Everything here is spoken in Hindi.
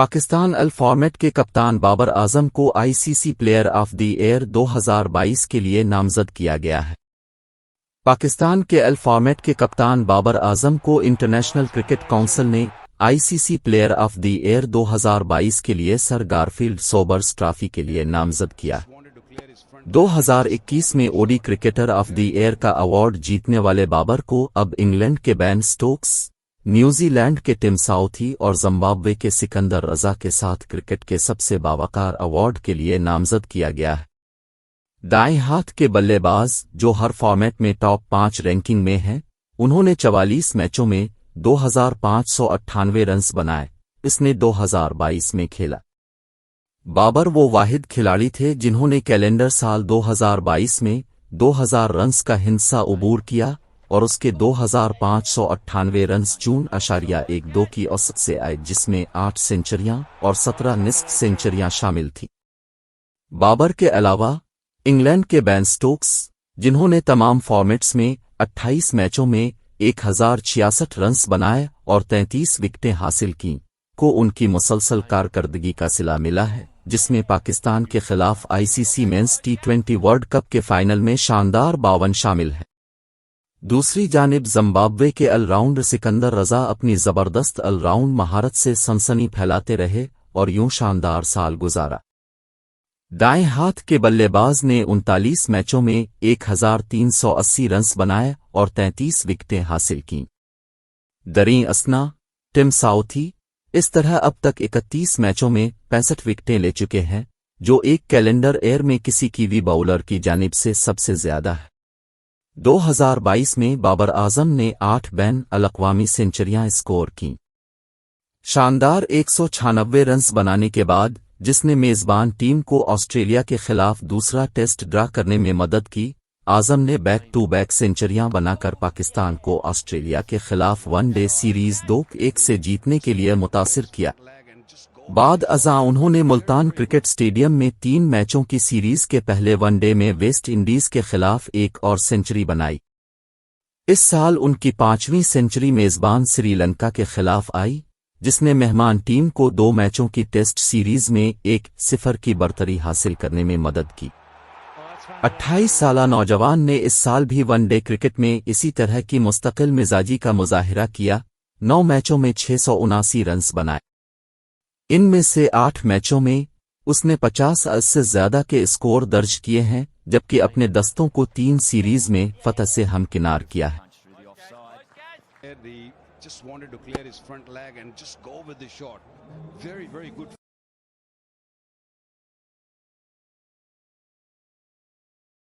पाकिस्तान अल फॉर्मेट के कप्तान बाबर आजम को ICC player of the year 2022 के लिए नामजद किया गया है। पाकिस्तान के अल फॉर्मेट के कप्तान बाबर आजम को इंटरनेशनल क्रिकेट काउंसिल ने ICC player of the year 2022 के लिए सर गारफील्ड सोबर्स ट्रॉफी के लिए नामजद किया। 2021 में ODI cricketer of the year का अवार्ड जीतने वाले बाबर को अब इंग्लैंड के बेन स्टोक्स, न्यूजीलैंड के टिम साउथी और जिम्बाब्वे के सिकंदर रजा के साथ क्रिकेट के सबसे बावकार अवार्ड के लिए नामजद किया गया है। दाएं हाथ के बल्लेबाज जो हर फॉर्मेट में टॉप 5 रैंकिंग में हैं, उन्होंने 44 मैचों में 2598 रन्स बनाए। इसने 2022 में खेला। बाबर वो वाहिद खिलाड़ी थे जिन्होंने कैलेंडर साल 2022 में 2000 रन्स का हिस्सा उबूर किया और उसके 2598 रन्स 0.12 की औसत से आए, जिसमें 8 सेंचुरियां और 17 निस्फ सेंचुरियां शामिल थीं। बाबर के अलावा इंग्लैंड के बेन स्टोक्स, जिन्होंने तमाम फॉर्मेट्स में 28 मैचों में 1066 रन्स बनाए और 33 विकेटें हासिल कीं, को उनकी मुसलसल कारकर्दगी का सिला मिला है, जिसमें पाकिस्तान के खिलाफ आईसीसी मेंस टी20 वर्ल्ड कप के फाइनल में शानदार 52 शामिल है। दूसरी जानिब जिम्बाब्वे के ऑलराउंडर सिकंदर रजा अपनी जबरदस्त ऑलराउंड महारत से सनसनी फैलाते रहे और यूं शानदार साल गुजारा। दाएं हाथ के बल्लेबाज ने 39 मैचों में 1380 रन्स बनाए और 33 विकेटें हासिल कीं। दरीं असना, टिम साउथी इस तरह अब तक 31 मैचों में 65 विकेटें ले चुके हैं, जो एक कैलेंडर ईयर में किसी कीवी बॉलर की जानिब से सबसे ज्यादा है। 2022 में बाबर आजम ने 8 बैन अल-अक़वामी सेंचुरियां स्कोर कीं। शानदार 196 रन्स बनाने के बाद, जिसने मेजबान टीम को ऑस्ट्रेलिया के खिलाफ दूसरा टेस्ट ड्रा करने में मदद की, आजम ने बैक टू बैक सेंचुरियां बनाकर पाकिस्तान को ऑस्ट्रेलिया के खिलाफ वनडे सीरीज 2-1 से जीतने के लिए मुतासिर किया। बाद अज़ां उन्होंने मुल्तान क्रिकेट स्टेडियम में 3 मैचों की सीरीज के पहले वनडे में वेस्ट इंडीज के खिलाफ एक और सेंचुरी बनाई। इस साल उनकी 5वीं सेंचुरी मेजबान श्रीलंका के खिलाफ आई, जिसने मेहमान टीम को 2 मैचों की टेस्ट सीरीज में 1-0 की बरतरी हासिल करने में मदद की। 28 साला नौजवान ने इस साल भी वनडे क्रिकेट में इसी तरह की मुस्तकिल मिजाजी का मुजाहिरा किया। 9 मैचों में 679 रन्स बनाए। इनमें से 8 मैचों में उसने 50 से ज्यादा के स्कोर दर्ज किए हैं, जबकि अपने दस्तों को 3 सीरीज में फतह से हमकिनार किया है।